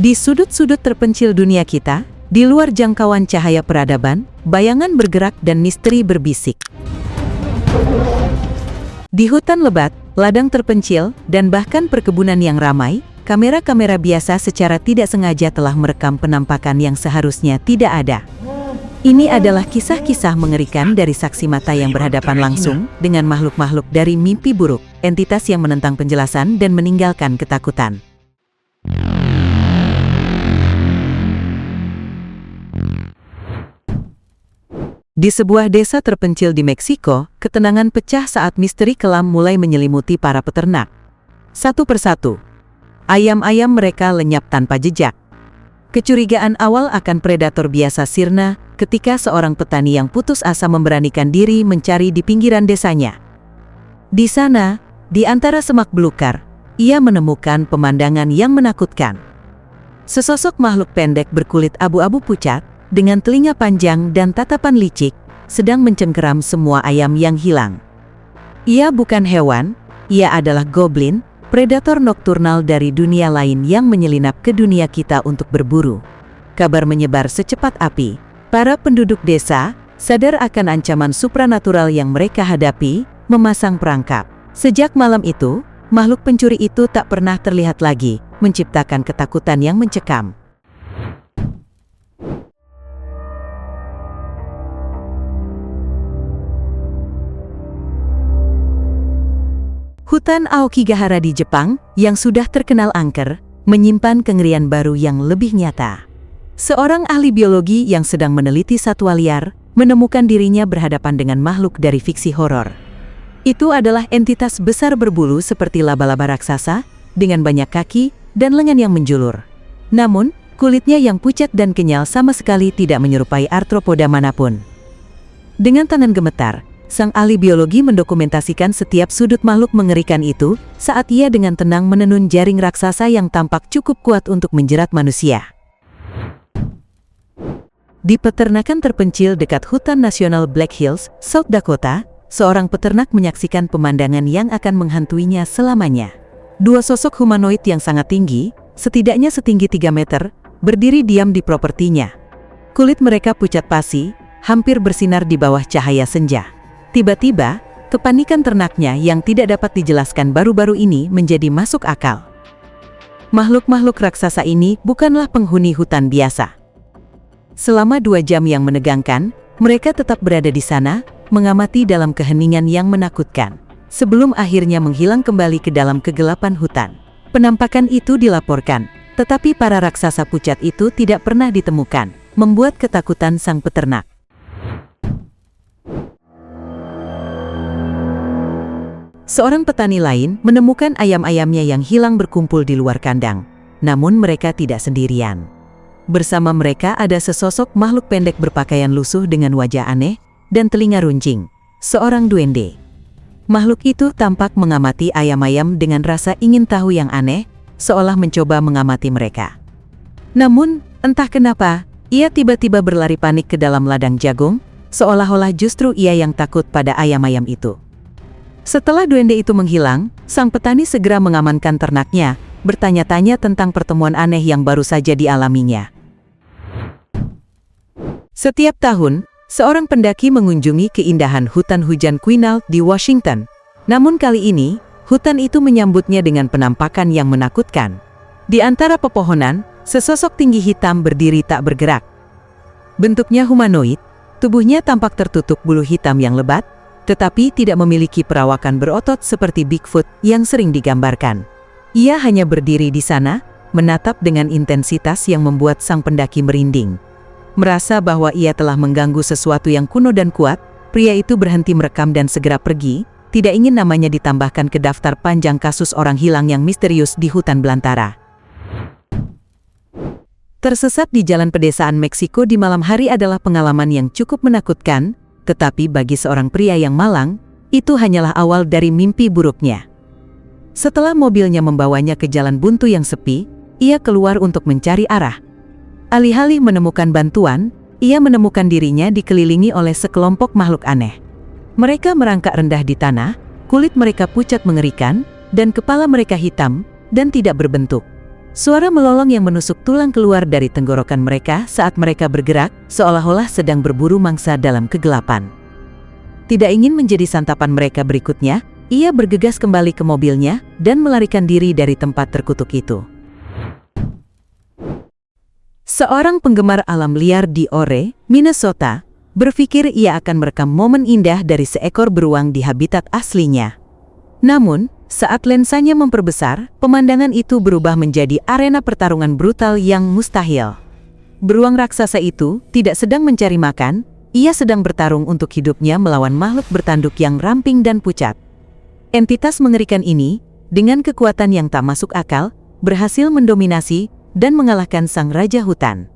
Di sudut-sudut terpencil dunia kita, di luar jangkauan cahaya peradaban, bayangan bergerak dan misteri berbisik. Di hutan lebat, ladang terpencil, dan bahkan perkebunan yang ramai, kamera-kamera biasa secara tidak sengaja telah merekam penampakan yang seharusnya tidak ada. Ini adalah kisah-kisah mengerikan dari saksi mata yang berhadapan langsung dengan makhluk-makhluk dari mimpi buruk, entitas yang menentang penjelasan dan meninggalkan ketakutan. Di sebuah desa terpencil di Meksiko, ketenangan pecah saat misteri kelam mulai menyelimuti para peternak. Satu persatu, ayam-ayam mereka lenyap tanpa jejak. Kecurigaan awal akan predator biasa sirna ketika seorang petani yang putus asa memberanikan diri mencari di pinggiran desanya. Di sana, di antara semak belukar, ia menemukan pemandangan yang menakutkan. Sesosok makhluk pendek berkulit abu-abu pucat, dengan telinga panjang dan tatapan licik, sedang mencengkeram semua ayam yang hilang. Ia bukan hewan, ia adalah goblin, predator nokturnal dari dunia lain yang menyelinap ke dunia kita untuk berburu. Kabar menyebar secepat api. Para penduduk desa, sadar akan ancaman supranatural yang mereka hadapi, memasang perangkap. Sejak malam itu, makhluk pencuri itu tak pernah terlihat lagi, menciptakan ketakutan yang mencekam. Hutan Aokigahara di Jepang, yang sudah terkenal angker, menyimpan kengerian baru yang lebih nyata. Seorang ahli biologi yang sedang meneliti satwa liar, menemukan dirinya berhadapan dengan makhluk dari fiksi horor. Itu adalah entitas besar berbulu seperti laba-laba raksasa, dengan banyak kaki dan lengan yang menjulur. Namun, kulitnya yang pucat dan kenyal sama sekali tidak menyerupai arthropoda manapun. Dengan tangan gemetar, sang ahli biologi mendokumentasikan setiap sudut makhluk mengerikan itu saat ia dengan tenang menenun jaring raksasa yang tampak cukup kuat untuk menjerat manusia. Di peternakan terpencil dekat Hutan Nasional Black Hills, South Dakota, seorang peternak menyaksikan pemandangan yang akan menghantuinya selamanya. Dua sosok humanoid yang sangat tinggi, setidaknya setinggi 3 meter, berdiri diam di propertinya. Kulit mereka pucat pasi, hampir bersinar di bawah cahaya senja. Tiba-tiba, kepanikan ternaknya yang tidak dapat dijelaskan baru-baru ini menjadi masuk akal. Makhluk-makhluk raksasa ini bukanlah penghuni hutan biasa. Selama 2 jam yang menegangkan, mereka tetap berada di sana, mengamati dalam keheningan yang menakutkan, sebelum akhirnya menghilang kembali ke dalam kegelapan hutan. Penampakan itu dilaporkan, tetapi para raksasa pucat itu tidak pernah ditemukan, membuat ketakutan sang peternak. Seorang petani lain menemukan ayam-ayamnya yang hilang berkumpul di luar kandang, namun mereka tidak sendirian. Bersama mereka ada sesosok makhluk pendek berpakaian lusuh dengan wajah aneh dan telinga runcing, seorang duende. Makhluk itu tampak mengamati ayam-ayam dengan rasa ingin tahu yang aneh, seolah mencoba mengamati mereka. Namun, entah kenapa, ia tiba-tiba berlari panik ke dalam ladang jagung, seolah-olah justru ia yang takut pada ayam-ayam itu. Setelah duende itu menghilang, sang petani segera mengamankan ternaknya, bertanya-tanya tentang pertemuan aneh yang baru saja dialaminya. Setiap tahun, seorang pendaki mengunjungi keindahan hutan hujan Quinault di Washington. Namun kali ini, hutan itu menyambutnya dengan penampakan yang menakutkan. Di antara pepohonan, sesosok tinggi hitam berdiri tak bergerak. Bentuknya humanoid, tubuhnya tampak tertutup bulu hitam yang lebat, tetapi tidak memiliki perawakan berotot seperti Bigfoot yang sering digambarkan. Ia hanya berdiri di sana, menatap dengan intensitas yang membuat sang pendaki merinding. Merasa bahwa ia telah mengganggu sesuatu yang kuno dan kuat, pria itu berhenti merekam dan segera pergi, tidak ingin namanya ditambahkan ke daftar panjang kasus orang hilang yang misterius di hutan belantara. Tersesat di jalan pedesaan Meksiko di malam hari adalah pengalaman yang cukup menakutkan, tetapi bagi seorang pria yang malang, itu hanyalah awal dari mimpi buruknya. Setelah mobilnya membawanya ke jalan buntu yang sepi, ia keluar untuk mencari arah. Alih-alih menemukan bantuan, ia menemukan dirinya dikelilingi oleh sekelompok makhluk aneh. Mereka merangkak rendah di tanah, kulit mereka pucat mengerikan, dan kepala mereka hitam dan tidak berbentuk. Suara melolong yang menusuk tulang keluar dari tenggorokan mereka saat mereka bergerak, seolah-olah sedang berburu mangsa dalam kegelapan. Tidak ingin menjadi santapan mereka berikutnya, ia bergegas kembali ke mobilnya dan melarikan diri dari tempat terkutuk itu. Seorang penggemar alam liar di Ore, Minnesota, berpikir ia akan merekam momen indah dari seekor beruang di habitat aslinya. Namun, saat lensanya memperbesar, pemandangan itu berubah menjadi arena pertarungan brutal yang mustahil. Beruang raksasa itu tidak sedang mencari makan, ia sedang bertarung untuk hidupnya melawan makhluk bertanduk yang ramping dan pucat. Entitas mengerikan ini, dengan kekuatan yang tak masuk akal, berhasil mendominasi dan mengalahkan sang raja hutan.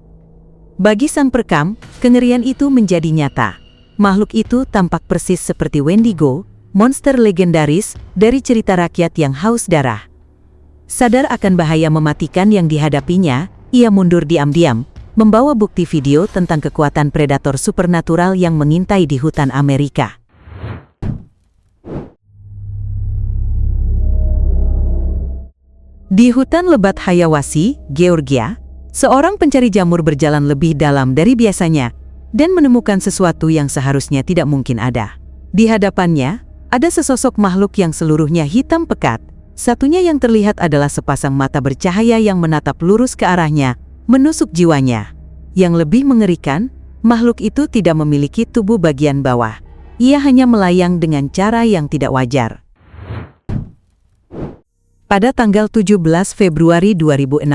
Bagi sang perekam, kengerian itu menjadi nyata. Makhluk itu tampak persis seperti Wendigo, monster legendaris dari cerita rakyat yang haus darah. Sadar akan bahaya mematikan yang dihadapinya, ia mundur diam-diam, membawa bukti video tentang kekuatan predator supernatural yang mengintai di hutan Amerika. Di hutan lebat Hayawasi, Georgia, seorang pencari jamur berjalan lebih dalam dari biasanya dan menemukan sesuatu yang seharusnya tidak mungkin ada. Di hadapannya, ada sesosok makhluk yang seluruhnya hitam pekat. Satunya yang terlihat adalah sepasang mata bercahaya yang menatap lurus ke arahnya, menusuk jiwanya. Yang lebih mengerikan, makhluk itu tidak memiliki tubuh bagian bawah. Ia hanya melayang dengan cara yang tidak wajar. Pada tanggal 17 Februari 2016,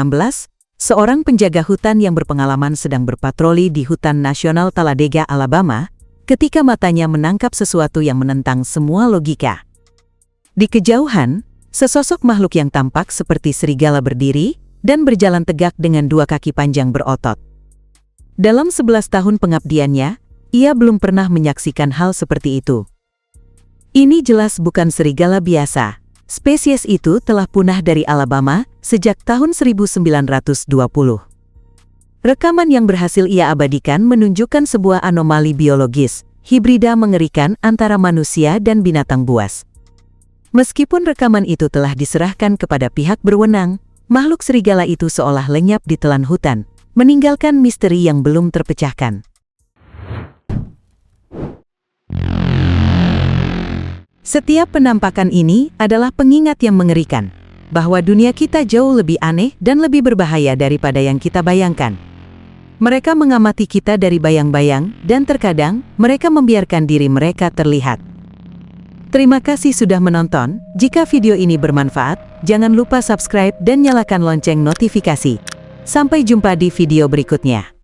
seorang penjaga hutan yang berpengalaman sedang berpatroli di Hutan Nasional Talladega, Alabama, ketika matanya menangkap sesuatu yang menentang semua logika. Di kejauhan, sesosok makhluk yang tampak seperti serigala berdiri dan berjalan tegak dengan dua kaki panjang berotot. Dalam 11 tahun pengabdiannya, ia belum pernah menyaksikan hal seperti itu. Ini jelas bukan serigala biasa. Spesies itu telah punah dari Alabama sejak tahun 1920. Rekaman yang berhasil ia abadikan menunjukkan sebuah anomali biologis, hibrida mengerikan antara manusia dan binatang buas. Meskipun rekaman itu telah diserahkan kepada pihak berwenang, makhluk serigala itu seolah lenyap di telan hutan, meninggalkan misteri yang belum terpecahkan. Setiap penampakan ini adalah pengingat yang mengerikan, bahwa dunia kita jauh lebih aneh dan lebih berbahaya daripada yang kita bayangkan. Mereka mengamati kita dari bayang-bayang, dan terkadang mereka membiarkan diri mereka terlihat. Terima kasih sudah menonton. Jika video ini bermanfaat, jangan lupa subscribe dan nyalakan lonceng notifikasi. Sampai jumpa di video berikutnya.